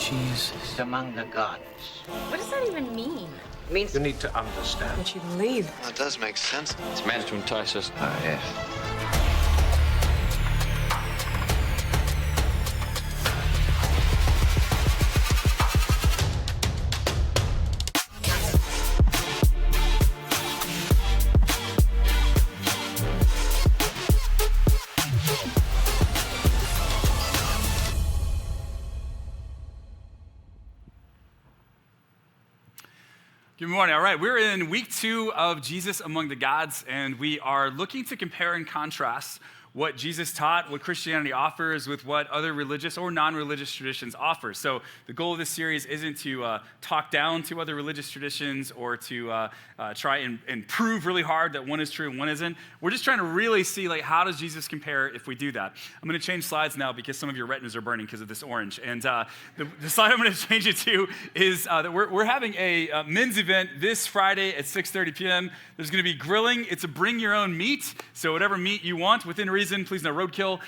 Jesus among the gods. What does that even mean? It means you need to understand. That you believe. That does make sense. It's meant to entice us. Yes. Good morning. All right, we're in week 2 of Jesus Among the Gods, and we are looking to compare and contrast what Jesus taught, what Christianity offers with what other religious or non-religious traditions offer. So the goal of this series isn't to talk down to other religious traditions or to try and prove really hard that one is true and one isn't. We're just trying to really see, like, how does Jesus compare if we do that? I'm going to change slides now because some of your retinas are burning because of this orange. And the slide I'm going to change it to is that we're having a men's event this Friday at 6:30 p.m. There's going to be grilling. It's a bring your own meat. So whatever meat you want within reason, please no roadkill.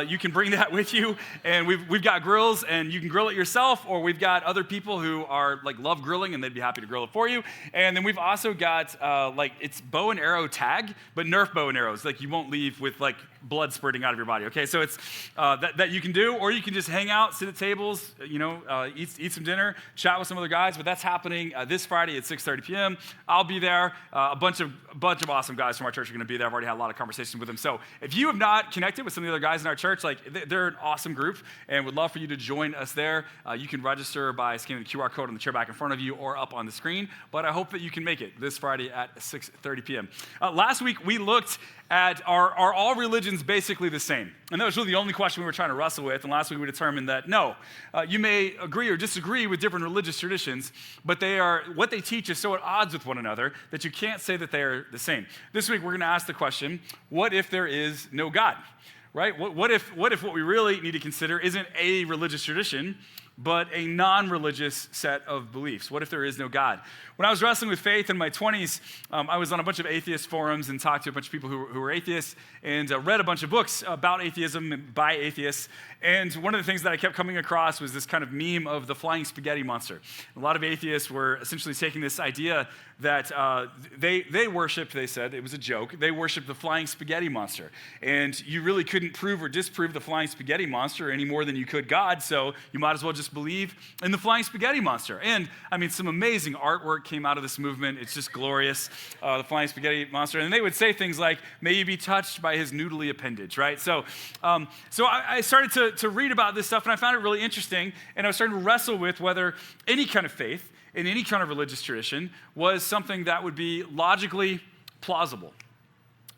You can bring that with you. And we've got grills, and you can grill it yourself, or we've got other people who are love grilling, and they'd be happy to grill it for you. And then we've also got it's bow and arrow tag, but Nerf bow and arrows. You won't leave with blood spurting out of your body. Okay, so it's that you can do, or you can just hang out, sit at tables, eat some dinner, chat with some other guys. But that's happening this Friday at 6:30 p.m. I'll be there. A bunch of awesome guys from our church are going to be there. I've already had a lot of conversations with them. So if you have not connected with some of the other guys in our church, they're an awesome group, and would love for you to join us there. You can register by scanning the QR code on the chair back in front of you or up on the screen. But I hope that you can make it this Friday at 6:30 p.m. Last week we looked at are all religions basically the same? And that was really the only question we were trying to wrestle with. And last week we determined that no, you may agree or disagree with different religious traditions, but what they teach is so at odds with one another that you can't say that they are the same. This week we're going to ask the question, what if there is no God? Right? What if what we really need to consider isn't a religious tradition, but a non-religious set of beliefs? What if there is no God? When I was wrestling with faith in my 20s, I was on a bunch of atheist forums and talked to a bunch of people who were atheists and read a bunch of books about atheism by atheists. And one of the things that I kept coming across was this kind of meme of the flying spaghetti monster. A lot of atheists were essentially taking this idea that they worshipped, they said, it was a joke, they worshipped the flying spaghetti monster. And you really couldn't prove or disprove the flying spaghetti monster any more than you could God, so you might as well just believe in the flying spaghetti monster. And some amazing artwork came out of this movement. It's just glorious, the flying spaghetti monster. And they would say things like, may you be touched by his noodly appendage, right? So I started to read about this stuff, and I found it really interesting, and I was starting to wrestle with whether any kind of faith in any kind of religious tradition was something that would be logically plausible.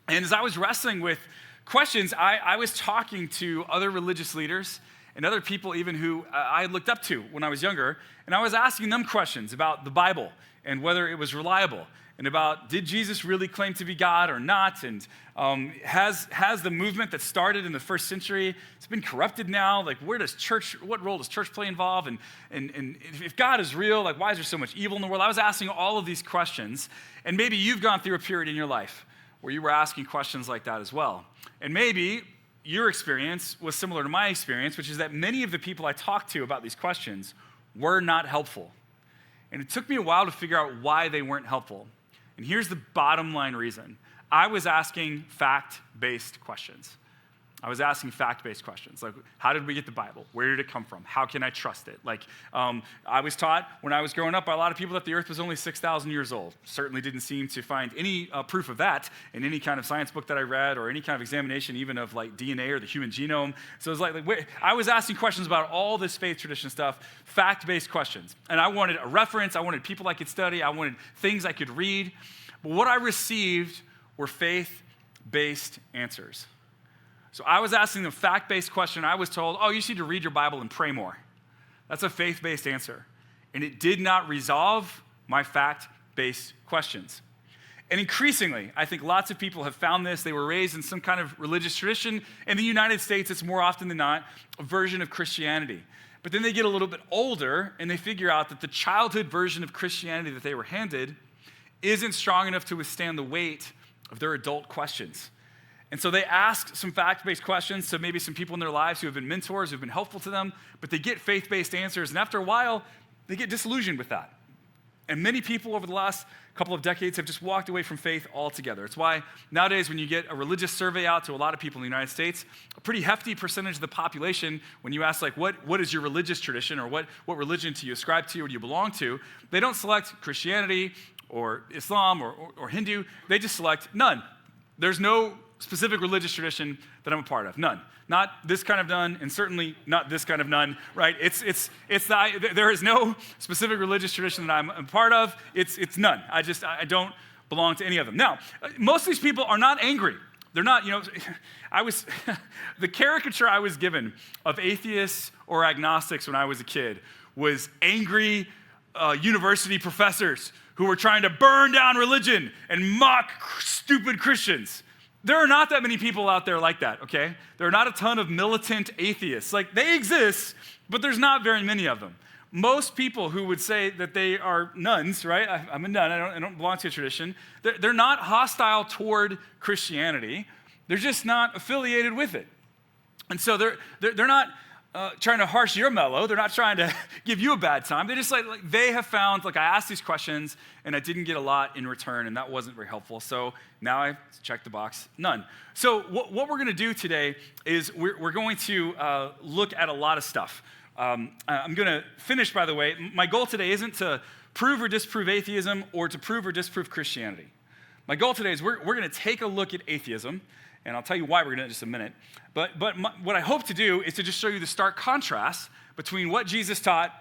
And as I was wrestling with questions, I was talking to other religious leaders and other people even who I looked up to when I was younger, and I was asking them questions about the Bible and whether it was reliable, and about did Jesus really claim to be God or not, and has the movement that started in the first century, it's been corrupted now, what role does church play involved, and if God is real, why is there so much evil in the world? I was asking all of these questions, and maybe you've gone through a period in your life where you were asking questions like that as well. And maybe your experience was similar to my experience, which is that many of the people I talked to about these questions were not helpful. And it took me a while to figure out why they weren't helpful. And here's the bottom line reason. I was asking fact-based questions. I was asking fact-based questions, like, how did we get the Bible? Where did it come from? How can I trust it? I was taught when I was growing up by a lot of people that the earth was only 6,000 years old. Certainly didn't seem to find any proof of that in any kind of science book that I read or any kind of examination even of DNA or the human genome. So it was I was asking questions about all this faith tradition stuff, fact-based questions. And I wanted a reference. I wanted people I could study. I wanted things I could read. But what I received were faith-based answers. So I was asking the fact-based question. I was told, you just need to read your Bible and pray more. That's a faith-based answer. And it did not resolve my fact-based questions. And increasingly, I think lots of people have found this. They were raised in some kind of religious tradition. In the United States, it's more often than not a version of Christianity. But then they get a little bit older, and they figure out that the childhood version of Christianity that they were handed isn't strong enough to withstand the weight of their adult questions. And so they ask some fact-based questions to maybe some people in their lives who have been mentors, who have been helpful to them, but they get faith-based answers. And after a while, they get disillusioned with that. And many people over the last couple of decades have just walked away from faith altogether. It's why nowadays when you get a religious survey out to a lot of people in the United States, a pretty hefty percentage of the population, when you ask like, what is your religious tradition, or what religion do you ascribe to or do you belong to, they don't select Christianity or Islam or Hindu. They just select none. There's no specific religious tradition that I'm a part of. None. Not this kind of none, and certainly not this kind of none, right? There is no specific religious tradition that I'm a part of. It's none. I don't belong to any of them. Now, most of these people are not angry. They're not, the caricature I was given of atheists or agnostics when I was a kid was angry university professors who were trying to burn down religion and mock stupid Christians. There are not that many people out there like that, okay? There are not a ton of militant atheists. Like, they exist, but there's not very many of them. Most people who would say that they are nuns, right? I'm a nun, I don't belong to a tradition. They're not hostile toward Christianity. They're just not affiliated with it. And so they're not trying to harsh your mellow. They're not trying to give you a bad time. They just like they have found, I asked these questions and I didn't get a lot in return, and that wasn't very helpful. So now I checked the box, none. So what we're going to do today is we're going to look at a lot of stuff. I'm going to finish, by the way. My goal today isn't to prove or disprove atheism or to prove or disprove Christianity. My goal today is we're going to take a look at atheism, and I'll tell you why we're going to do it in just a minute. But what I hope to do is to just show you the stark contrast between what Jesus taught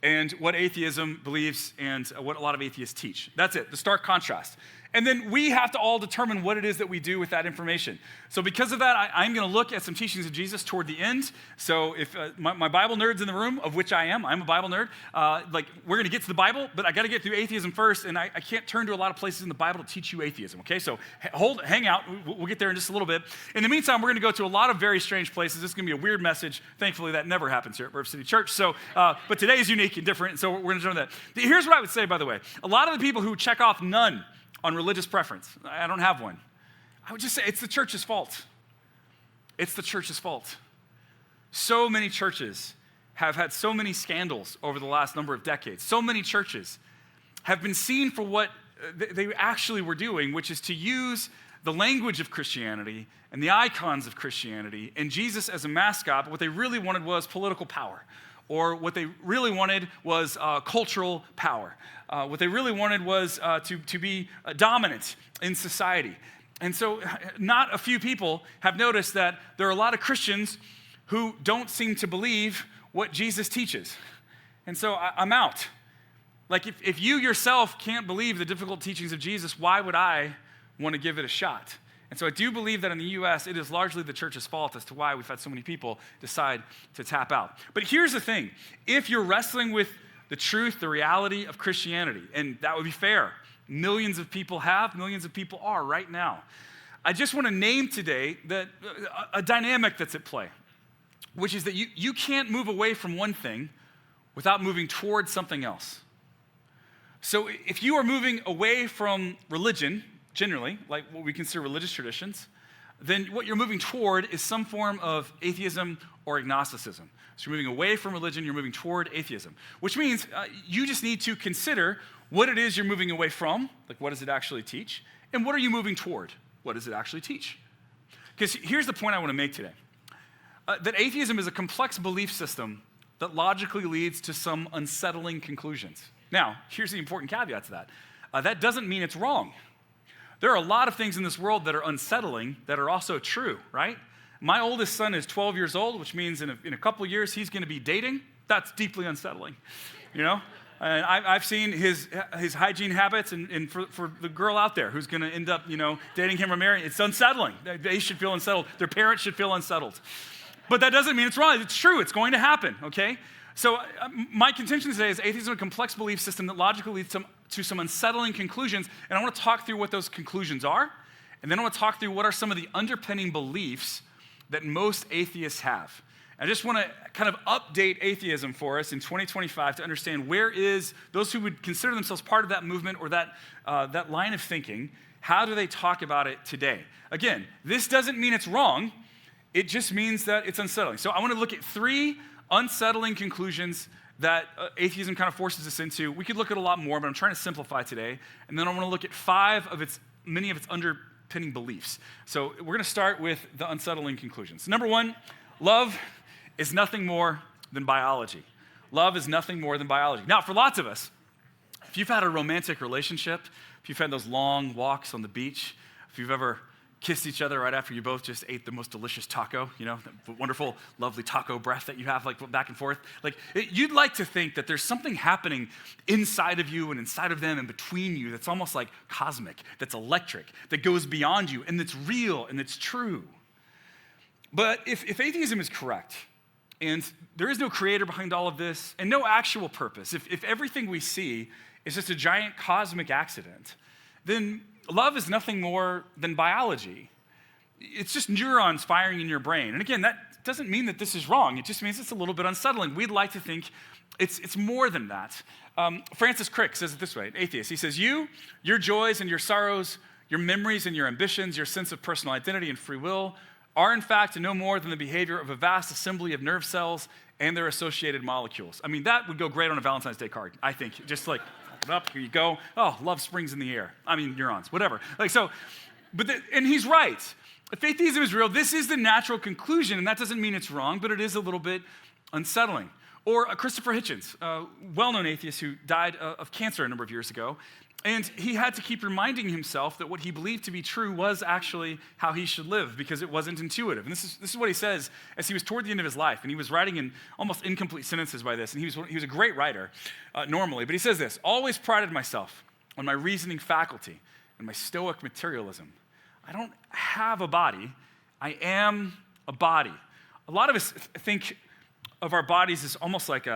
and what atheism believes and what a lot of atheists teach. That's it, the stark contrast. And then we have to all determine what it is that we do with that information. So because of that, I'm going to look at some teachings of Jesus toward the end. So if my Bible nerds in the room, of which I'm a Bible nerd, we're going to get to the Bible, but I got to get through atheism first, and I can't turn to a lot of places in the Bible to teach you atheism, okay? So hang out. We'll get there in just a little bit. In the meantime, we're going to go to a lot of very strange places. This is going to be a weird message. Thankfully, that never happens here at River City Church. So, but today is unique and different, so we're going to jump into that. Here's what I would say, by the way. A lot of the people who check off none on religious preference, I don't have one. I would just say it's the church's fault. It's the church's fault. So many churches have had so many scandals over the last number of decades. So many churches have been seen for what they actually were doing, which is to use the language of Christianity and the icons of Christianity and Jesus as a mascot, but what they really wanted was political power. Or what they really wanted was cultural power. What they really wanted was to be dominant in society. And so not a few people have noticed that there are a lot of Christians who don't seem to believe what Jesus teaches. And so I'm out. Like if you yourself can't believe the difficult teachings of Jesus, why would I want to give it a shot? And so I do believe that in the U.S., it is largely the church's fault as to why we've had so many people decide to tap out. But here's the thing. If you're wrestling with the truth, the reality of Christianity, and that would be fair, millions of people have, millions of people are right now. I just want to name today that a dynamic that's at play, which is that you can't move away from one thing without moving towards something else. So if you are moving away from religion, generally, like what we consider religious traditions, then what you're moving toward is some form of atheism or agnosticism. So you're moving away from religion, you're moving toward atheism, which means you just need to consider what it is you're moving away from, like what does it actually teach, and what are you moving toward? What does it actually teach? Because here's the point I want to make today. That atheism is a complex belief system that logically leads to some unsettling conclusions. Now, here's the important caveat to that. That doesn't mean it's wrong. There are a lot of things in this world that are unsettling that are also true, right? My oldest son is 12 years old, which means in a couple of years he's going to be dating. That's deeply unsettling, you know? And I've seen his hygiene habits, and for the girl out there who's going to end up, dating him or marrying, it's unsettling. They should feel unsettled. Their parents should feel unsettled. But that doesn't mean it's wrong. It's true. It's going to happen, okay? So my contention today is atheism is a complex belief system that logically leads to some unsettling conclusions, and I want to talk through what those conclusions are, and then I want to talk through what are some of the underpinning beliefs that most atheists have. I just want to kind of update atheism for us in 2025 to understand where is those who would consider themselves part of that movement or that line of thinking, How do they talk about it today? Again, this doesn't mean it's wrong. It just means that it's unsettling. So I want to look at 3 unsettling conclusions that atheism kind of forces us into. We could look at a lot more, but I'm trying to simplify today. And then I want to look at many of its underpinning beliefs. So we're going to start with the unsettling conclusions. Number 1, love is nothing more than biology. Love is nothing more than biology. Now, for lots of us, if you've had a romantic relationship, if you've had those long walks on the beach, if you've ever kissed each other right after you both just ate the most delicious taco, that wonderful, lovely taco breath that you have, like back and forth. You'd like to think that there's something happening inside of you and inside of them and between you that's almost like cosmic, that's electric, that goes beyond you, and that's real and that's true. But if atheism is correct, and there is no creator behind all of this, and no actual purpose, if everything we see is just a giant cosmic accident, then love is nothing more than biology. It's just neurons firing in your brain. And again, that doesn't mean that this is wrong. It just means it's a little bit unsettling. We'd like to think it's more than that. Francis Crick says it this way, an atheist. He says, your joys and your sorrows, your memories and your ambitions, your sense of personal identity and free will are in fact no more than the behavior of a vast assembly of nerve cells and their associated molecules. I mean, that would go great on a Valentine's Day card, I think. Just like, up, here you go. Oh, love springs in the air. I mean, neurons, whatever. And he's right. If atheism is real, this is the natural conclusion, and that doesn't mean it's wrong, but it is a little bit unsettling. Or Christopher Hitchens, a well-known atheist who died of cancer a number of years ago, and he had to keep reminding himself that what he believed to be true was actually how he should live because it wasn't intuitive. And this is what he says as he was toward the end of his life, and he was writing in almost incomplete sentences by this, and he was a great writer normally, but he says this: always prided myself on my reasoning faculty and my stoic materialism. I don't have a body, I am a body. A lot of us think of our bodies as almost like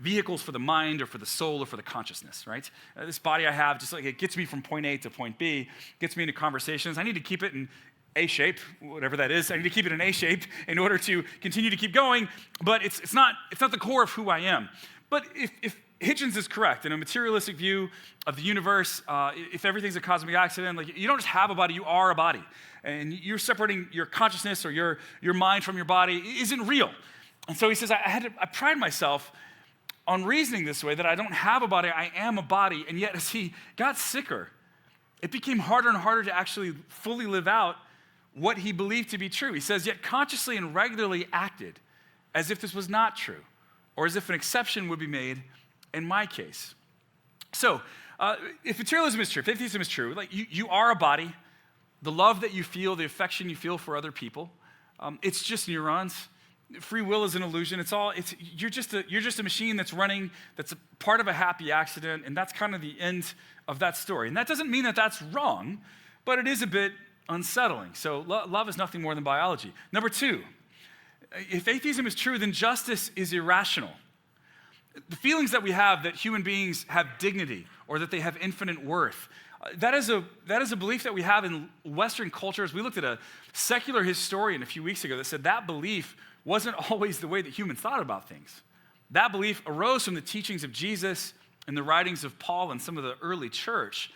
vehicles for the mind or for the soul or for the consciousness, right? This body I have, just like it gets me from point A to point B, gets me into conversations. I need to keep it in A shape, whatever that is. I need to keep it in A shape in order to continue to keep going, but it's not the core of who I am. But if Hitchens is correct in a materialistic view of the universe, if everything's a cosmic accident, you don't just have a body, you are a body. And you're separating your consciousness or your mind from your body isn't real. And so he says, I pride myself on reasoning this way, that I don't have a body, I am a body. And yet as he got sicker, it became harder and harder to actually fully live out what he believed to be true. He says, yet consciously and regularly acted as if this was not true, or as if an exception would be made in my case. So if materialism is true, if atheism is true, you are a body. The love that you feel, the affection you feel for other people, it's just neurons. Free will is an illusion. You're just a machine that's running, that's a part of a happy accident, and that's kind of the end of that story. And that doesn't mean that that's wrong, but it is a bit unsettling. So love is nothing more than biology. Number 2, if atheism is true, then justice is irrational. The feelings that we have that human beings have dignity or that they have infinite worth, that is a belief that we have in Western cultures. We looked at a secular historian a few weeks ago that said that belief wasn't always the way that humans thought about things. That belief arose from the teachings of Jesus and the writings of Paul and some of the early church,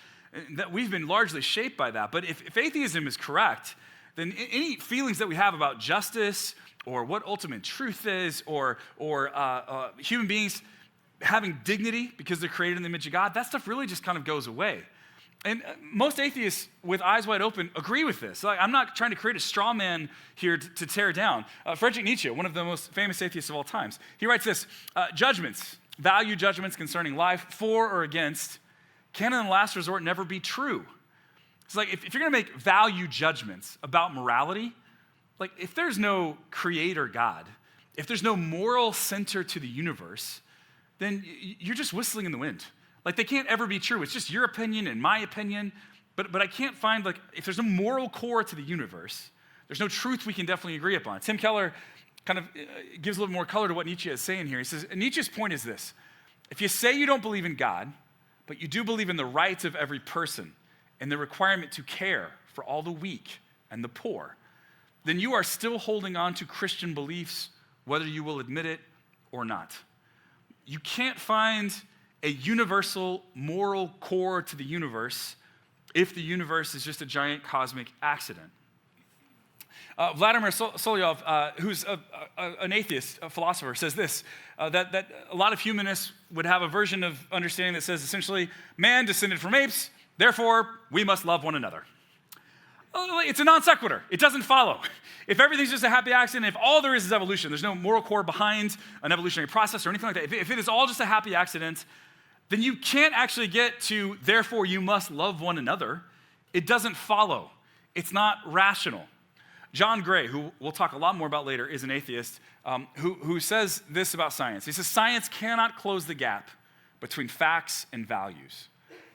that we've been largely shaped by that. But if atheism is correct, then any feelings that we have about justice or what ultimate truth is or human beings having dignity because they're created in the image of God, that stuff really just kind of goes away. And most atheists with eyes wide open agree with this. I'm not trying to create a straw man here to tear down. Friedrich Nietzsche, one of the most famous atheists of all times, he writes this: value judgments concerning life, for or against, can in the last resort never be true. It's like if you're gonna make value judgments about morality, if there's no creator God, if there's no moral center to the universe, then you're just whistling in the wind. They can't ever be true. It's just your opinion and my opinion. But I can't find, if there's no moral core to the universe, there's no truth we can definitely agree upon. Tim Keller kind of gives a little more color to what Nietzsche is saying here. He says, Nietzsche's point is this: if you say you don't believe in God, but you do believe in the rights of every person and the requirement to care for all the weak and the poor, then you are still holding on to Christian beliefs, whether you will admit it or not. You can't find a universal moral core to the universe if the universe is just a giant cosmic accident? Vladimir Solovyov, who's an atheist, a philosopher, says this, that a lot of humanists would have a version of understanding that says essentially, man descended from apes, therefore we must love one another. It's a non sequitur. It doesn't follow. If everything's just a happy accident, if all there is evolution, there's no moral core behind an evolutionary process or anything like that, if it is all just a happy accident, then you can't actually get to, therefore you must love one another. It doesn't follow. It's not rational. John Gray, who we'll talk a lot more about later, is an atheist who says this about science. He says, science cannot close the gap between facts and values.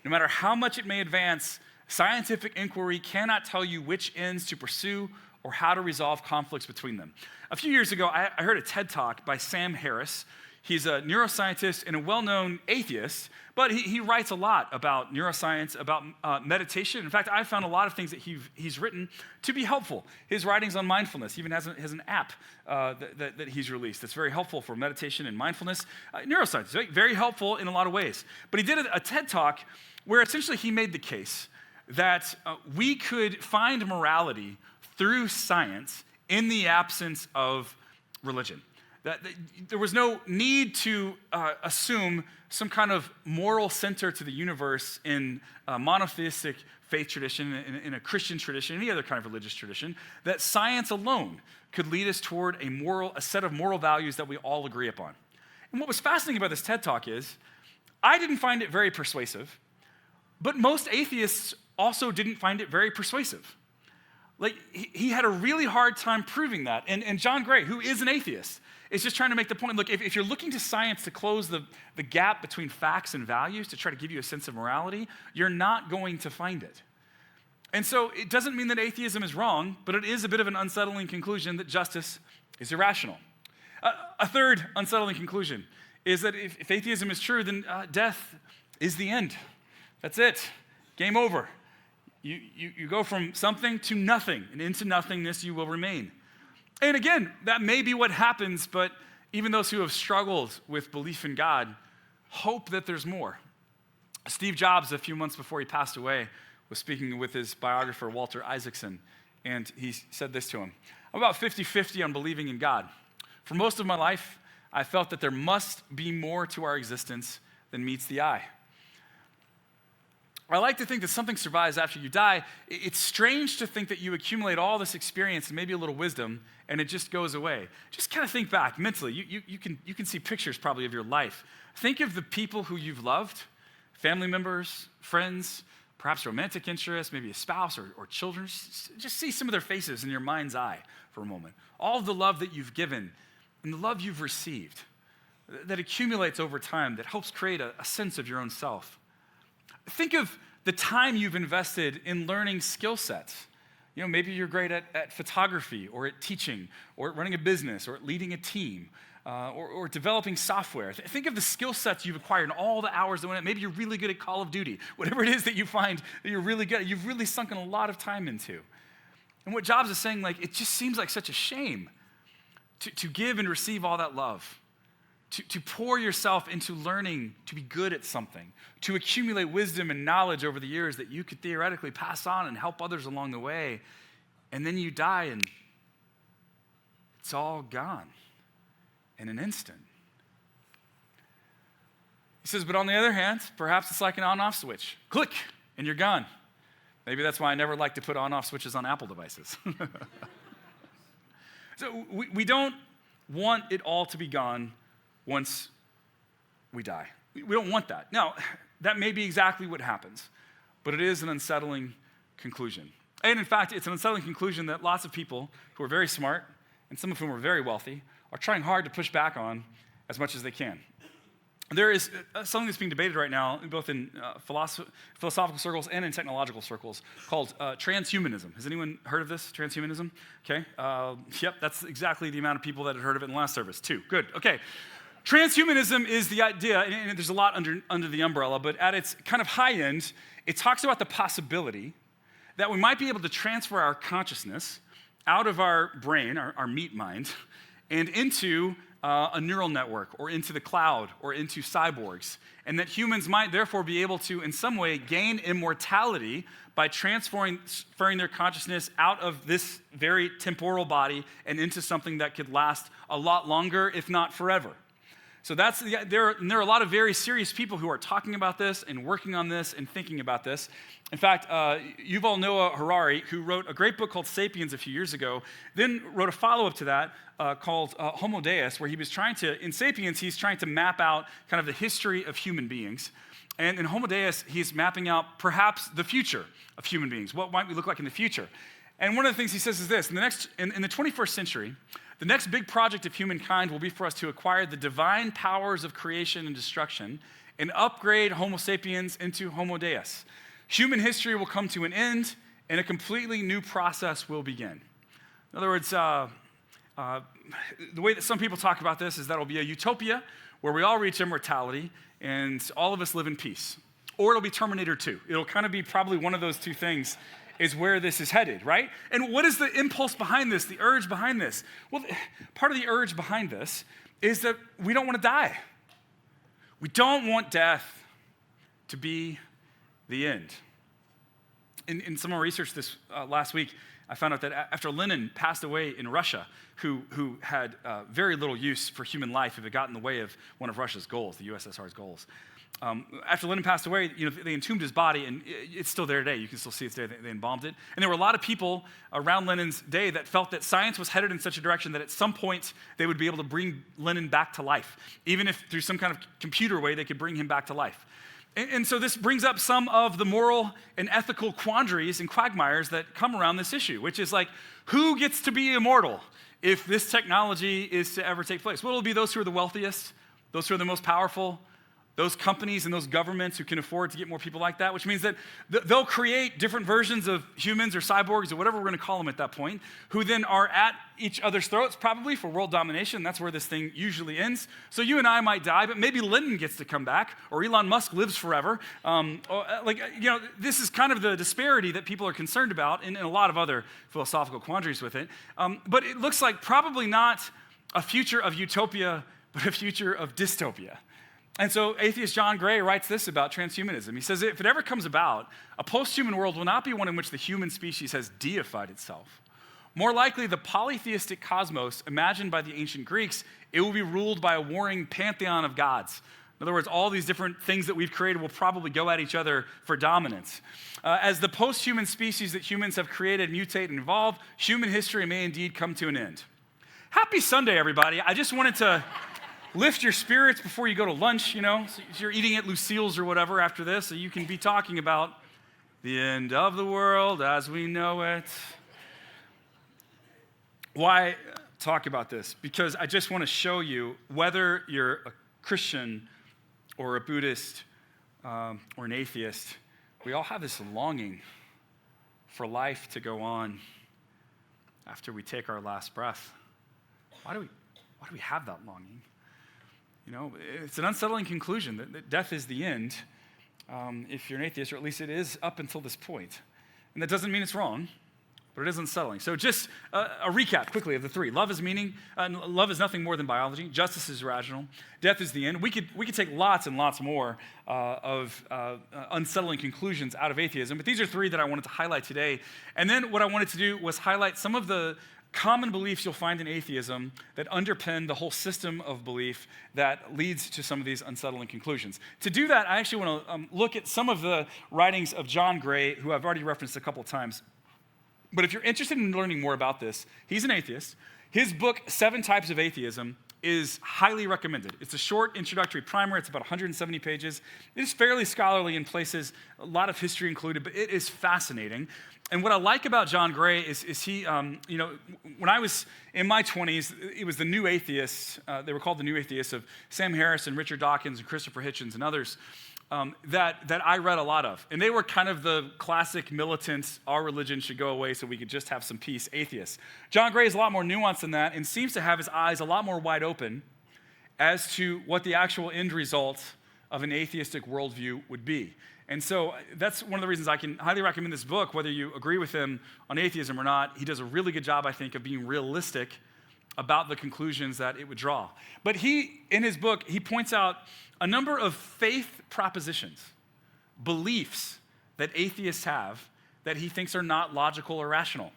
No matter how much it may advance, scientific inquiry cannot tell you which ends to pursue or how to resolve conflicts between them. A few years ago, I heard a TED Talk by Sam Harris. He's a neuroscientist and a well-known atheist, but he writes a lot about neuroscience, about meditation. In fact, I found a lot of things that he's written to be helpful. His writings on mindfulness, he even has an app that he's released that's very helpful for meditation and mindfulness. Neuroscience, very helpful in a lot of ways. But he did a TED Talk where essentially he made the case that we could find morality through science in the absence of religion. That there was no need to assume some kind of moral center to the universe in a monotheistic faith tradition, in a Christian tradition, any other kind of religious tradition, that science alone could lead us toward a set of moral values that we all agree upon. And what was fascinating about this TED Talk is, I didn't find it very persuasive, but most atheists also didn't find it very persuasive. Like, he had a really hard time proving that. And John Gray, who is an atheist, is just trying to make the point, look, if you're looking to science to close the gap between facts and values, to try to give you a sense of morality, you're not going to find it. And so it doesn't mean that atheism is wrong, but it is a bit of an unsettling conclusion that justice is irrational. A third unsettling conclusion is that if atheism is true, then death is the end. That's it. Game over. You go from something to nothing, and into nothingness you will remain. And again, that may be what happens, but even those who have struggled with belief in God hope that there's more. Steve Jobs, a few months before he passed away, was speaking with his biographer, Walter Isaacson, and he said this to him: I'm about 50-50 on believing in God. For most of my life, I felt that there must be more to our existence than meets the eye. I like to think that something survives after you die. It's strange to think that you accumulate all this experience and maybe a little wisdom, and it just goes away. Just kind of think back mentally. You can see pictures probably of your life. Think of the people who you've loved, family members, friends, perhaps romantic interests, maybe a spouse or children. Just see some of their faces in your mind's eye for a moment. All of the love that you've given and the love you've received that accumulates over time, that helps create a sense of your own self. Think of the time you've invested in learning skill sets. You know, maybe you're great at photography or at teaching or at running a business or at leading a team or developing software. Think of the skill sets you've acquired and all the hours that went in. Maybe you're really good at Call of Duty. Whatever it is that you find that you're really good at, you've really sunken a lot of time into. And what Jobs is saying, like, it just seems like such a shame to give and receive all that love. To pour yourself into learning to be good at something, to accumulate wisdom and knowledge over the years that you could theoretically pass on and help others along the way, and then you die and it's all gone in an instant. He says, but on the other hand, perhaps it's like an on-off switch. Click, and you're gone. Maybe that's why I never like to put on-off switches on Apple devices. So we don't want it all to be gone once we die. We don't want that. Now, that may be exactly what happens, but it is an unsettling conclusion. And in fact, it's an unsettling conclusion that lots of people who are very smart, and some of whom are very wealthy, are trying hard to push back on as much as they can. There is something that's being debated right now, both in philosophical circles and in technological circles, called transhumanism. Has anyone heard of this, transhumanism? Okay, yep, that's exactly the amount of people that had heard of it in the last service, too. Good, okay. Transhumanism is the idea, and there's a lot under the umbrella, but at its kind of high end, it talks about the possibility that we might be able to transfer our consciousness out of our brain, our meat mind, and into a neural network or into the cloud or into cyborgs, and that humans might therefore be able to, in some way, gain immortality by transferring their consciousness out of this very temporal body and into something that could last a lot longer, if not forever. So there are a lot of very serious people who are talking about this and working on this and thinking about this. In fact, Yuval Noah Harari, who wrote a great book called *Sapiens* a few years ago, then wrote a follow-up to that called *Homo Deus*, where he was in *Sapiens*, he's trying to map out kind of the history of human beings. And in *Homo Deus*, he's mapping out perhaps the future of human beings. What might we look like in the future? And one of the things he says is this: in the 21st century, the next big project of humankind will be for us to acquire the divine powers of creation and destruction and upgrade Homo sapiens into Homo Deus. Human history will come to an end, and a completely new process will begin. In other words, the way that some people talk about this is that it'll be a utopia where we all reach immortality and all of us live in peace. Or it'll be Terminator 2. It'll kind of be probably one of those two things is where this is headed, right? And what is the impulse behind this, the urge behind this? Well, part of the urge behind this is that we don't want to die. We don't want death to be the end. In some of my research this last week, I found out that after Lenin passed away in Russia, who had very little use for human life if it got in the way of one of Russia's goals, the USSR's goals. After Lenin passed away, they entombed his body, and it's still there today. You can still see it's there. They embalmed it. And there were a lot of people around Lenin's day that felt that science was headed in such a direction that at some point they would be able to bring Lenin back to life, even if through some kind of computer way they could bring him back to life. And so this brings up some of the moral and ethical quandaries and quagmires that come around this issue, which is like, who gets to be immortal if this technology is to ever take place? Well, it'll be those who are the wealthiest, those who are the most powerful, those companies and those governments who can afford to get more people like that, which means that they'll create different versions of humans or cyborgs or whatever we're going to call them at that point, who then are at each other's throats probably for world domination. That's where this thing usually ends. So you and I might die, but maybe Lenin gets to come back, or Elon Musk lives forever. This is kind of the disparity that people are concerned about, and a lot of other philosophical quandaries with it. But it looks like probably not a future of utopia, but a future of dystopia. And so atheist John Gray writes this about transhumanism. He says, if it ever comes about, a post-human world will not be one in which the human species has deified itself. More likely, the polytheistic cosmos imagined by the ancient Greeks, it will be ruled by a warring pantheon of gods. In other words, all these different things that we've created will probably go at each other for dominance. As the post-human species that humans have created, mutate, and evolve, human history may indeed come to an end. Happy Sunday, everybody. I just wanted to lift your spirits before you go to lunch, so you're eating at Lucille's or whatever after this, so you can be talking about the end of the world as we know it. Why talk about this? Because I just want to show you, whether you're a Christian or a Buddhist or an atheist, we all have this longing for life to go on after we take our last breath. Why do we have that longing? It's an unsettling conclusion that death is the end if you're an atheist, or at least it is up until this point. And that doesn't mean it's wrong, but it is unsettling. So just a recap quickly of the three. Love is meaning. Love is nothing more than biology. Justice is rational. Death is the end. We could take lots and lots more of unsettling conclusions out of atheism, but these are three that I wanted to highlight today. And then what I wanted to do was highlight some of the common beliefs you'll find in atheism that underpin the whole system of belief that leads to some of these unsettling conclusions. To do that, I actually want to look at some of the writings of John Gray, who I've already referenced a couple of times. But if you're interested in learning more about this, he's an atheist. His book, 7 Types of Atheism, is highly recommended. It's a short introductory primer. It's about 170 pages. It is fairly scholarly in places, a lot of history included, but it is fascinating. And what I like about John Gray is he, when I was in my 20s, it was the New Atheists, they were called the New Atheists, of Sam Harris and Richard Dawkins and Christopher Hitchens and others, that I read a lot of. And they were kind of the classic militant, our religion should go away so we could just have some peace atheists. John Gray is a lot more nuanced than that and seems to have his eyes a lot more wide open as to what the actual end result of an atheistic worldview would be. And so that's one of the reasons I can highly recommend this book, whether you agree with him on atheism or not. He does a really good job, I think, of being realistic about the conclusions that it would draw. But in his book, he points out a number of faith propositions, beliefs that atheists have that he thinks are not logical or rational.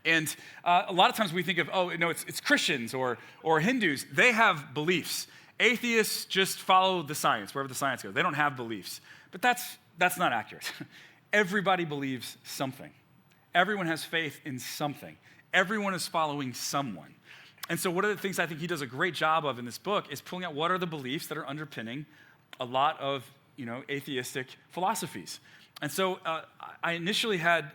And a lot of times we think of, it's Christians or Hindus. They have beliefs. Atheists just follow the science, wherever the science goes. They don't have beliefs. But that's not accurate. Everybody believes something. Everyone has faith in something. Everyone is following someone. And so one of the things I think he does a great job of in this book is pulling out what are the beliefs that are underpinning a lot of atheistic philosophies. And so I initially had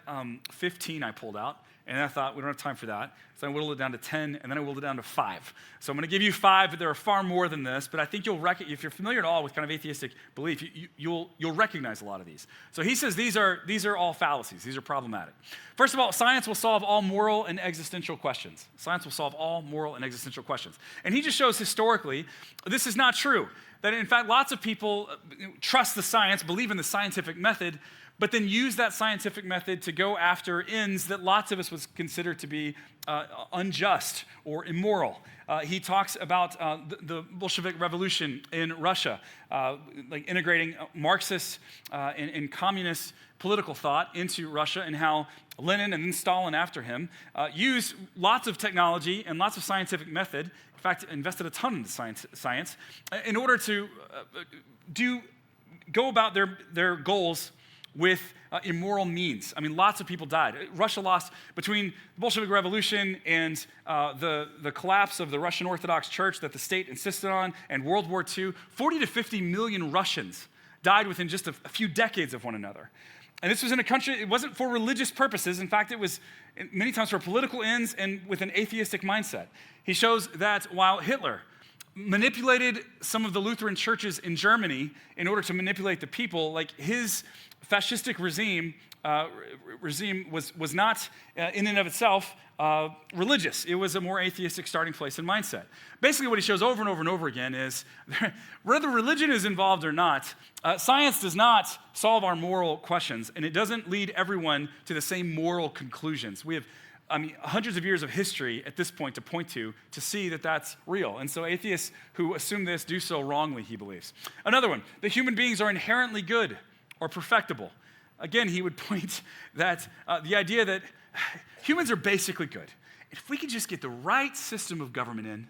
15 I pulled out, and I thought, we don't have time for that. So I whittled it down to 10, and then I whittled it down to 5. So I'm going to give you 5, but there are far more than this. But I think if you're familiar at all with kind of atheistic belief, you'll recognize a lot of these. So he says these are all fallacies. These are problematic. First of all, science will solve all moral and existential questions. Science will solve all moral and existential questions. And he just shows historically this is not true. That in fact, lots of people trust the science, believe in the scientific method, but then use that scientific method to go after ends that lots of us would consider to be unjust or immoral. He talks about the Bolshevik Revolution in Russia, like integrating Marxist and communist political thought into Russia, and how Lenin and then Stalin after him used lots of technology and lots of scientific method, in fact, invested a ton into science in order to go about their goals with immoral means. I mean, lots of people died. Russia lost, between the Bolshevik Revolution and the collapse of the Russian Orthodox Church that the state insisted on, and World War II, 40 to 50 million Russians died within just a few decades of one another. And this was in a country, it wasn't for religious purposes. In fact, it was many times for political ends and with an atheistic mindset. He shows that while Hitler manipulated some of the Lutheran churches in Germany in order to manipulate the people, like his fascistic regime was not in and of itself religious. It was a more atheistic starting place and mindset. Basically what he shows over and over and over again is whether religion is involved or not, science does not solve our moral questions, and it doesn't lead everyone to the same moral conclusions. We have hundreds of years of history at this point to point to see that that's real. And so atheists who assume this do so wrongly, he believes. Another one, that human beings are inherently good or perfectible. Again, he would point that the idea that humans are basically good. If we could just get the right system of government in,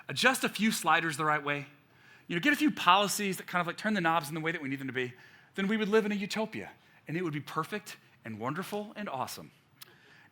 adjust a few sliders the right way, get a few policies that kind of like turn the knobs in the way that we need them to be, then we would live in a utopia, and it would be perfect and wonderful and awesome.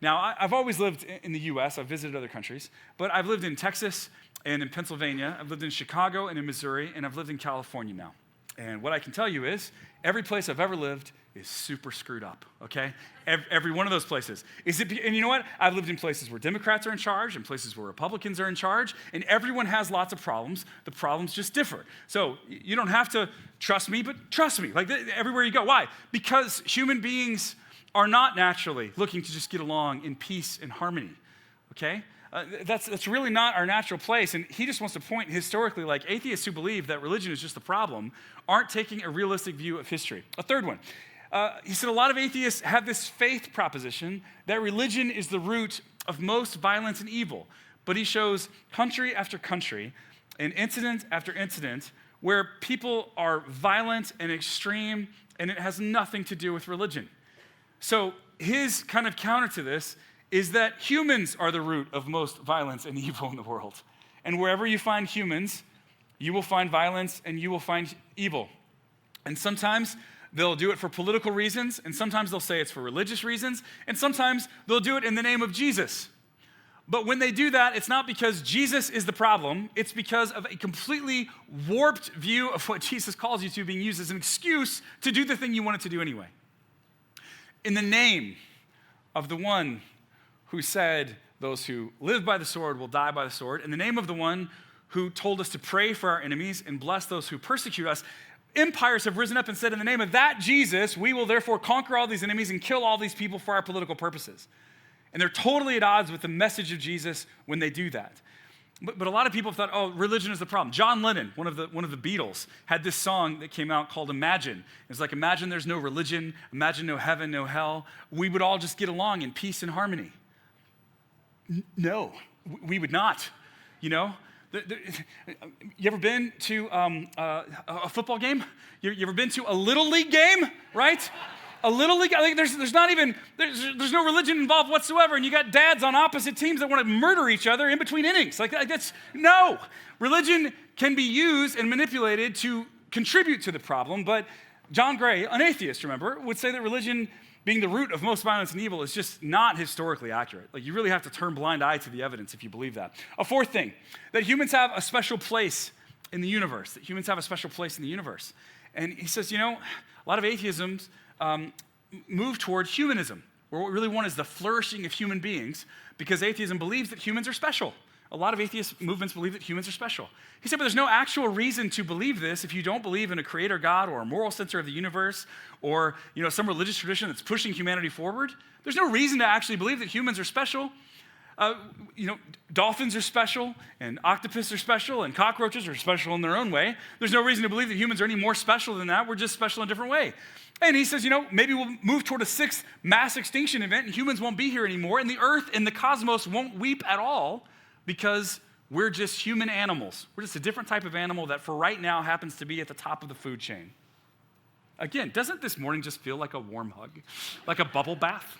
Now, I've always lived in the U.S. I've visited other countries, but I've lived in Texas and in Pennsylvania. I've lived in Chicago and in Missouri, and I've lived in California now. And what I can tell you is every place I've ever lived is super screwed up, okay? Every one of those places. And you know what? I've lived in places where Democrats are in charge and places where Republicans are in charge, and everyone has lots of problems. The problems just differ. So you don't have to trust me, but trust me, like everywhere you go. Why? Because human beings are not naturally looking to just get along in peace and harmony, okay? That's really not our natural place. And he just wants to point historically, like atheists who believe that religion is just the problem aren't taking a realistic view of history. A third one, he said a lot of atheists have this faith proposition that religion is the root of most violence and evil. But he shows country after country and incident after incident where people are violent and extreme, and it has nothing to do with religion. So his kind of counter to this is that humans are the root of most violence and evil in the world. And wherever you find humans, you will find violence and you will find evil. And sometimes they'll do it for political reasons, and sometimes they'll say it's for religious reasons, and sometimes they'll do it in the name of Jesus. But when they do that, it's not because Jesus is the problem, it's because of a completely warped view of what Jesus calls you to being used as an excuse to do the thing you wanted to do anyway. In the name of the one who said, those who live by the sword will die by the sword, in the name of the one who told us to pray for our enemies and bless those who persecute us, empires have risen up and said, in the name of that Jesus, we will therefore conquer all these enemies and kill all these people for our political purposes. And they're totally at odds with the message of Jesus when they do that. But a lot of people thought, oh, religion is the problem. John Lennon, one of the Beatles, had this song that came out called Imagine. It's like, imagine there's no religion, imagine no heaven, no hell. We would all just get along in peace and harmony. No, we would not, you know? You ever been to a football game? You ever been to a little league game, right? A little league, like there's no religion involved whatsoever, and you got dads on opposite teams that want to murder each other in between innings. Like that's, no. Religion can be used and manipulated to contribute to the problem, but John Gray, an atheist, remember, would say that religion being the root of most violence and evil is just not historically accurate. Like, you really have to turn blind eye to the evidence if you believe that. A fourth thing, that humans have a special place in the universe, And he says, a lot of atheisms move toward humanism, where what we really want is the flourishing of human beings, because atheism believes that humans are special. A lot of atheist movements believe that humans are special. He said, but there's no actual reason to believe this if you don't believe in a creator God or a moral center of the universe or, some religious tradition that's pushing humanity forward. There's no reason to actually believe that humans are special. Dolphins are special, and octopus are special, and cockroaches are special in their own way. There's no reason to believe that humans are any more special than that. We're just special in a different way. And he says, maybe we'll move toward a sixth mass extinction event, and humans won't be here anymore, and the earth and the cosmos won't weep at all, because we're just human animals. We're just a different type of animal that for right now happens to be at the top of the food chain. Again, doesn't this morning just feel like a warm hug? Like a bubble bath?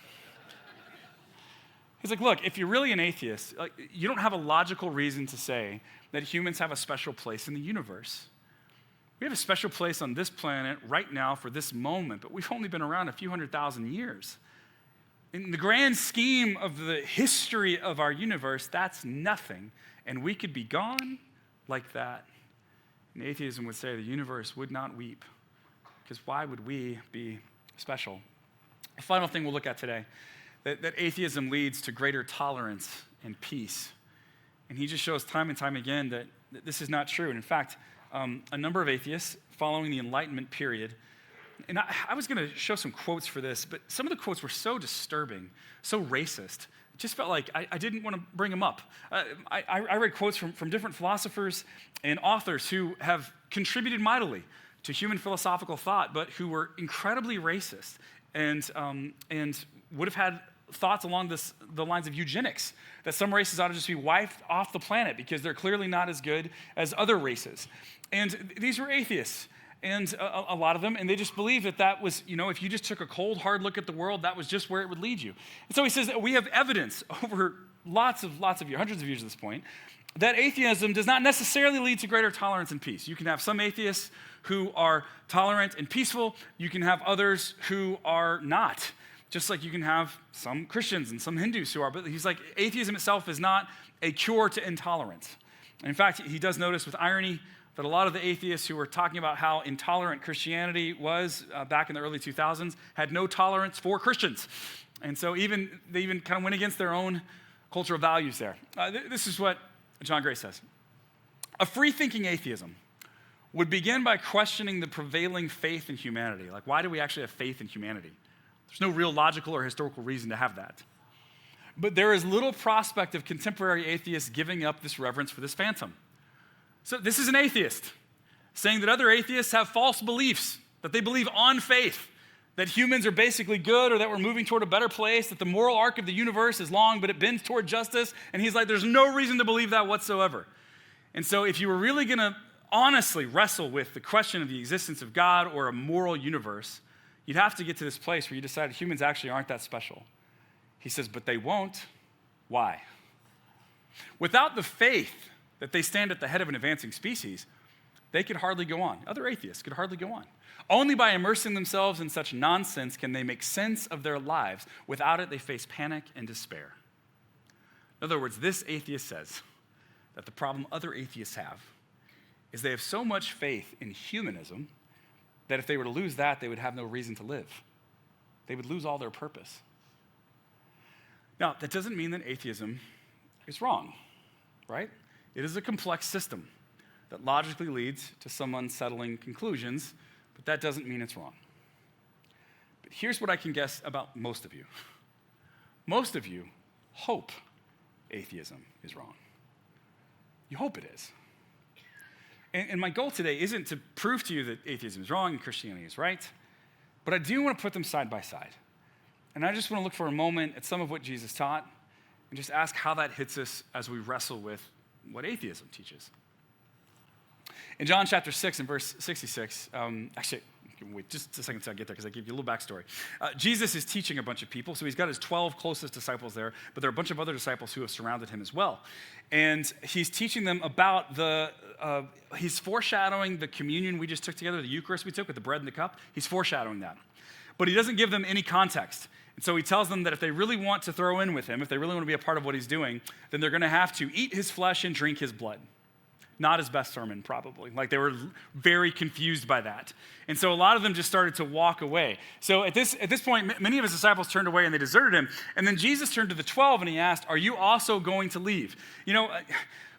He's like, look, if you're really an atheist, you don't have a logical reason to say that humans have a special place in the universe. We have a special place on this planet right now for this moment, but we've only been around a few 100,000 years. In the grand scheme of the history of our universe, that's nothing. And we could be gone like that. And atheism would say the universe would not weep, because why would we be special? The final thing we'll look at today, that atheism leads to greater tolerance and peace. And he just shows time and time again that this is not true. And in fact, a number of atheists following the Enlightenment period, and I was going to show some quotes for this, but some of the quotes were so disturbing, so racist. It just felt like I didn't want to bring them up. I read quotes from different philosophers and authors who have contributed mightily to human philosophical thought, but who were incredibly racist and would have had thoughts along the lines of eugenics, that some races ought to just be wiped off the planet because they're clearly not as good as other races. And these were atheists. And a lot of them, and they just believed that was, if you just took a cold, hard look at the world, that was just where it would lead you. And so he says that we have evidence over lots of years, hundreds of years at this point, that atheism does not necessarily lead to greater tolerance and peace. You can have some atheists who are tolerant and peaceful. You can have others who are not. Just like you can have some Christians and some Hindus who are. But he's like, atheism itself is not a cure to intolerance. And in fact, he does notice with irony that a lot of the atheists who were talking about how intolerant Christianity was back in the early 2000s had no tolerance for Christians. And so they even kind of went against their own cultural values there. This is what John Gray says. A free-thinking atheism would begin by questioning the prevailing faith in humanity. Like, why do we actually have faith in humanity? There's no real logical or historical reason to have that. But there is little prospect of contemporary atheists giving up this reverence for this phantom. So this is an atheist saying that other atheists have false beliefs, that they believe on faith, that humans are basically good or that we're moving toward a better place, that the moral arc of the universe is long, but it bends toward justice. And he's like, there's no reason to believe that whatsoever. And so if you were really going to honestly wrestle with the question of the existence of God or a moral universe, you'd have to get to this place where you decide humans actually aren't that special. He says, but they won't. Why? Without the faith that they stand at the head of an advancing species, they could hardly go on. Other atheists could hardly go on. Only by immersing themselves in such nonsense can they make sense of their lives. Without it, they face panic and despair. In other words, this atheist says that the problem other atheists have is they have so much faith in humanism that if they were to lose that, they would have no reason to live. They would lose all their purpose. Now, that doesn't mean that atheism is wrong, right? It is a complex system that logically leads to some unsettling conclusions, but that doesn't mean it's wrong. But here's what I can guess about most of you. Most of you hope atheism is wrong. You hope it is. And my goal today isn't to prove to you that atheism is wrong and Christianity is right, but I do want to put them side by side. And I just want to look for a moment at some of what Jesus taught and just ask how that hits us as we wrestle with what atheism teaches. In John chapter 6 and verse 66, actually, wait just a second until I get there because I give you a little backstory. Jesus is teaching a bunch of people, so he's got his 12 closest disciples there, but there are a bunch of other disciples who have surrounded him as well. And he's teaching them about he's foreshadowing the communion we just took together, the Eucharist we took with the bread and the cup. He's foreshadowing that. But he doesn't give them any context. And so he tells them that if they really want to throw in with him, if they really want to be a part of what he's doing, then they're going to have to eat his flesh and drink his blood. Not his best sermon, probably. Like, they were very confused by that. And so a lot of them just started to walk away. So at this point, many of his disciples turned away and they deserted him. And then Jesus turned to the 12 and he asked, "Are you also going to leave?" You know,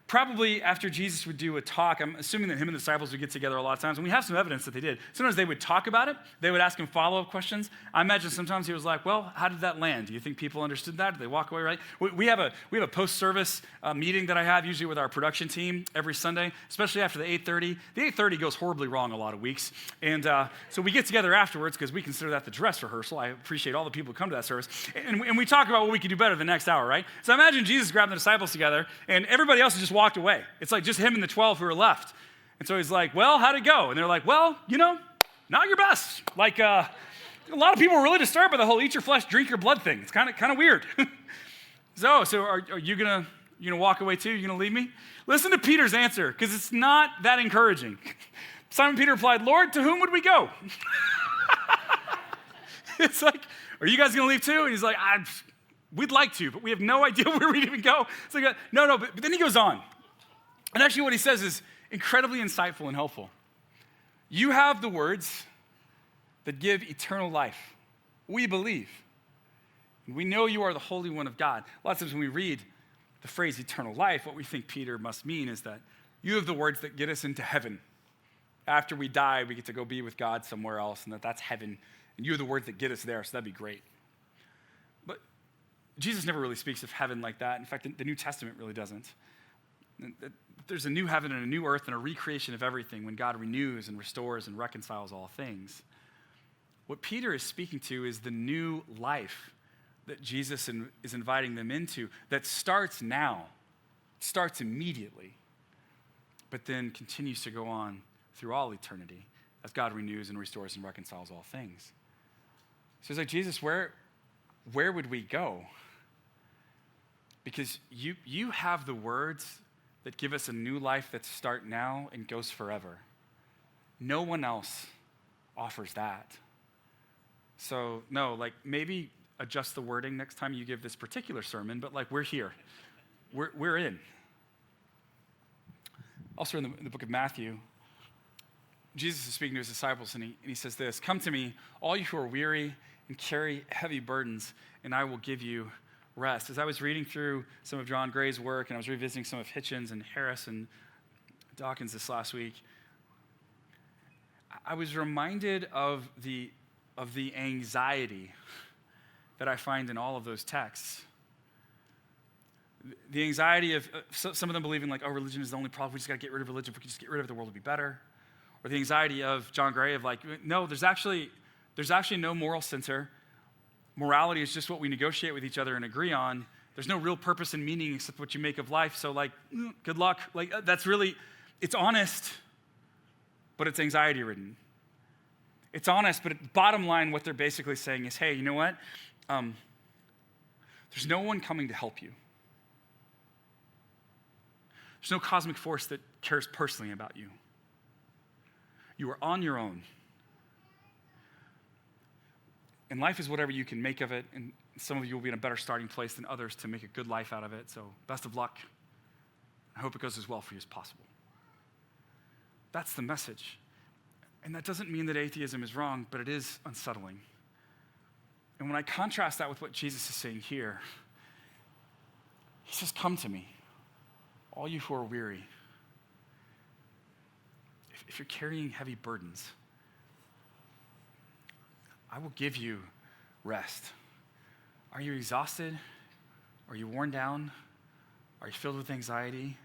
probably after Jesus would do a talk, I'm assuming that him and the disciples would get together a lot of times, and we have some evidence that they did. Sometimes they would talk about it. They would ask him follow-up questions. I imagine sometimes he was like, "Well, how did that land? Do you think people understood that? Did they walk away right?" We have a post-service meeting that I have usually with our production team every Sunday, especially after the 8:30. The 8:30 goes horribly wrong a lot of weeks, and so we get together afterwards because we consider that the dress rehearsal. I appreciate all the people who come to that service, and we talk about what we can do better the next hour, right? So imagine Jesus grabbing the disciples together, and everybody else has just walked away. It's like just him and the 12 who are left. And so he's like, "Well, how'd it go?" And they're like, "Well, not your best." Like, a lot of people were really disturbed by the whole eat your flesh, drink your blood thing. It's kind of weird. So are you gonna walk away too? You gonna leave me? Listen to Peter's answer, because it's not that encouraging. Simon Peter replied, "Lord, to whom would we go?" It's like, "Are you guys gonna leave too?" And he's like, "We'd like to, but we have no idea where we'd even go." It's like, no, but then he goes on. And actually what he says is incredibly insightful and helpful. "You have the words that give eternal life. We believe. And we know you are the Holy One of God." A lot of times when we read the phrase eternal life, what we think Peter must mean is that you have the words that get us into heaven. After we die, we get to go be with God somewhere else, and that's heaven. And you have the words that get us there, so that'd be great. But Jesus never really speaks of heaven like that. In fact, the New Testament really doesn't. There's a new heaven and a new earth and a recreation of everything when God renews and restores and reconciles all things. What Peter is speaking to is the new life that Jesus is inviting them into that starts now, starts immediately, but then continues to go on through all eternity as God renews and restores and reconciles all things. So he's like, "Jesus, where would we go? Because you have the words that give us a new life that starts now and goes forever. No one else offers that. So no, like, maybe adjust the wording next time you give this particular sermon, but like, we're here. We're in." Also in the book of Matthew, Jesus is speaking to his disciples and he says this, "Come to me, all you who are weary and carry heavy burdens, and I will give you rest." As I was reading through some of John Gray's work, and I was revisiting some of Hitchens and Harris and Dawkins this last week, I was reminded of the anxiety that I find in all of those texts. The anxiety of some of them believing like, "Oh, religion is the only problem. We just got to get rid of religion. If we can just get rid of it, the world would be better." Or the anxiety of John Gray of like, "No, there's actually no moral center. Morality is just what we negotiate with each other and agree on. There's no real purpose and meaning except what you make of life. So like, good luck." Like, that's really, it's honest, but it's anxiety ridden. It's honest, but bottom line, what they're basically saying is, hey, you know what? There's no one coming to help you. There's no cosmic force that cares personally about you. You are on your own. And life is whatever you can make of it, and some of you will be in a better starting place than others to make a good life out of it, so best of luck. I hope it goes as well for you as possible. That's the message. And that doesn't mean that atheism is wrong, but it is unsettling. And when I contrast that with what Jesus is saying here, he says, "Come to me, all you who are weary." If you're carrying heavy burdens, I will give you rest. Are you exhausted? Are you worn down? Are you filled with anxiety?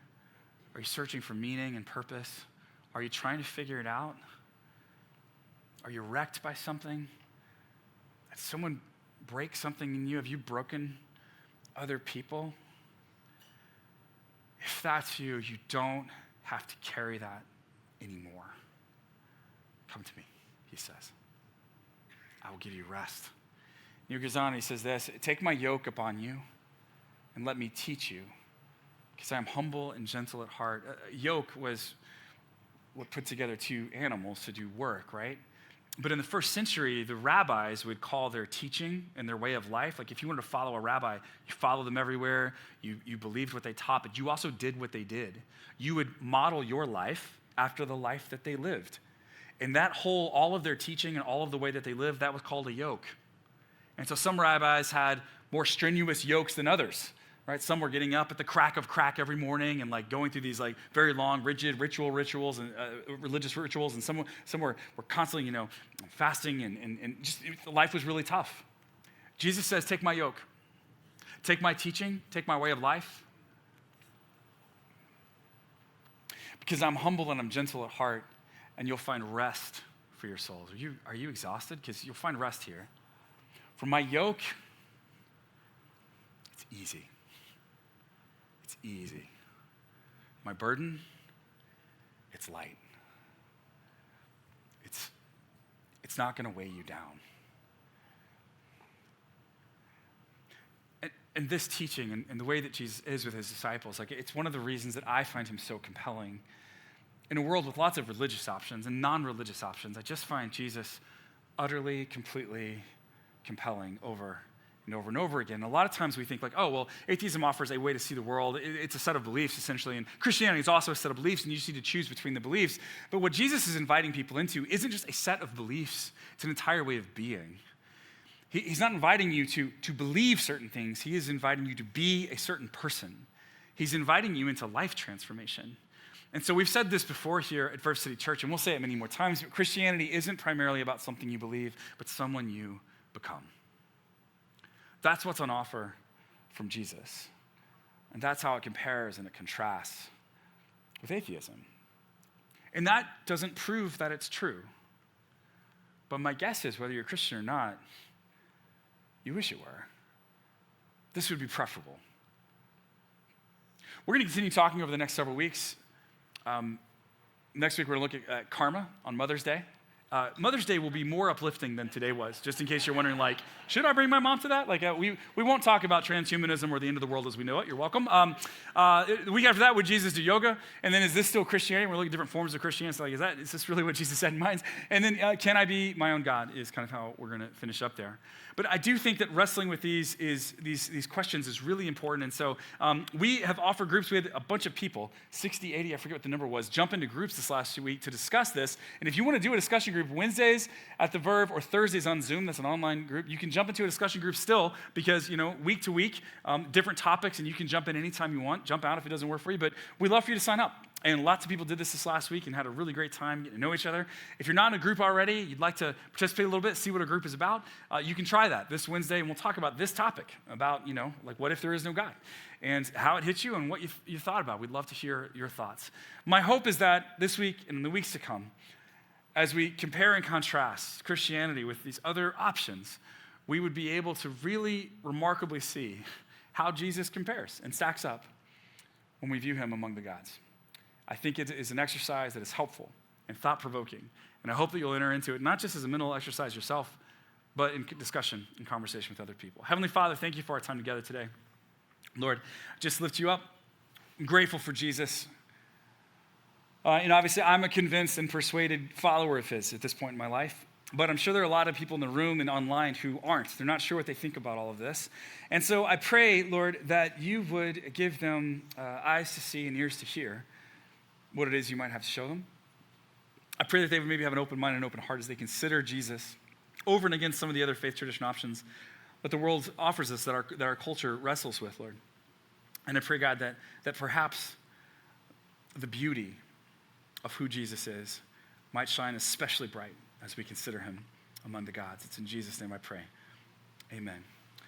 Are you searching for meaning and purpose? Are you trying to figure it out? Are you wrecked by something? Did someone break something in you? Have you broken other people, if that's you, you don't have to carry that anymore. Come to me, he says. I will give you rest. He goes on, he says this, take my yoke upon you and let me teach you, because I am humble and gentle at heart. A yoke was what put together two animals to do work, right? But in the first century, the rabbis would call their teaching and their way of life, like if you wanted to follow a rabbi, you followed them everywhere, you believed what they taught, but you also did what they did. You would model your life after the life that they lived. And that whole, all of their teaching and all of the way that they lived, that was called a yoke. And so some rabbis had more strenuous yokes than others, right? Some were getting up at the crack of crack every morning and like going through these like very long, rigid rituals and religious rituals. And some were constantly, fasting and just life was really tough. Jesus says, take my yoke, take my teaching, take my way of life. Because I'm humble and I'm gentle at heart, and you'll find rest for your souls. Are you exhausted? Because you'll find rest here. For my yoke, it's easy. It's easy. My burden, it's light. It's not going to weigh you down. And this teaching and the way that Jesus is with his disciples, like it's one of the reasons that I find him so compelling. In a world with lots of religious options and non-religious options, I just find Jesus utterly, completely compelling over and over and over again. A lot of times we think like, oh, well, atheism offers a way to see the world. It's a set of beliefs, essentially, and Christianity is also a set of beliefs, and you just need to choose between the beliefs. But what Jesus is inviting people into isn't just a set of beliefs. It's an entire way of being. He's not inviting you to believe certain things. He is inviting you to be a certain person. He's inviting you into life transformation. And so we've said this before here at Verve City Church, and we'll say it many more times, but Christianity isn't primarily about something you believe, but someone you become. That's what's on offer from Jesus. And that's how it compares and it contrasts with atheism. And that doesn't prove that it's true. But my guess is, whether you're a Christian or not, you wish it were. This would be preferable. We're going to continue talking over the next several weeks. Next week, we're going to look at karma on Mother's Day. Mother's Day will be more uplifting than today was, just in case you're wondering, like, should I bring my mom to that? Like, we won't talk about transhumanism or the end of the world as we know it. You're welcome. The week after that, would Jesus do yoga? And then is this still Christianity? We're looking at different forms of Christianity. So like, is this really what Jesus had in mind? And then can I be my own God is kind of how we're going to finish up there. But I do think that wrestling with these questions is really important. And so we have offered groups. We had a bunch of people, 60, 80, I forget what the number was, jump into groups this last week to discuss this. And if you want to do a discussion group Wednesdays at the Verve or Thursdays on Zoom, that's an online group, you can jump into a discussion group still because, week to week, different topics, and you can jump in anytime you want, jump out if it doesn't work for you. But we'd love for you to sign up. And lots of people did this last week and had a really great time getting to know each other. If you're not in a group already, you'd like to participate a little bit, see what a group is about, you can try that this Wednesday, and we'll talk about this topic, about, like what if there is no God, and how it hits you and what you thought about. We'd love to hear your thoughts. My hope is that this week and in the weeks to come, as we compare and contrast Christianity with these other options, we would be able to really remarkably see how Jesus compares and stacks up when we view him among the gods. I think it is an exercise that is helpful and thought-provoking, and I hope that you'll enter into it, not just as a mental exercise yourself, but in discussion and conversation with other people. Heavenly Father, thank you for our time together today. Lord, just lift you up. I'm grateful for Jesus. Obviously, I'm a convinced and persuaded follower of his at this point in my life. But I'm sure there are a lot of people in the room and online who aren't. They're not sure what they think about all of this. And so I pray, Lord, that you would give them eyes to see and ears to hear what it is you might have to show them. I pray that they would maybe have an open mind and an open heart as they consider Jesus over and against some of the other faith tradition options that the world offers us, that our culture wrestles with, Lord. And I pray, God, that perhaps the beauty of who Jesus is might shine especially bright as we consider him among the gods. It's in Jesus' name I pray. Amen.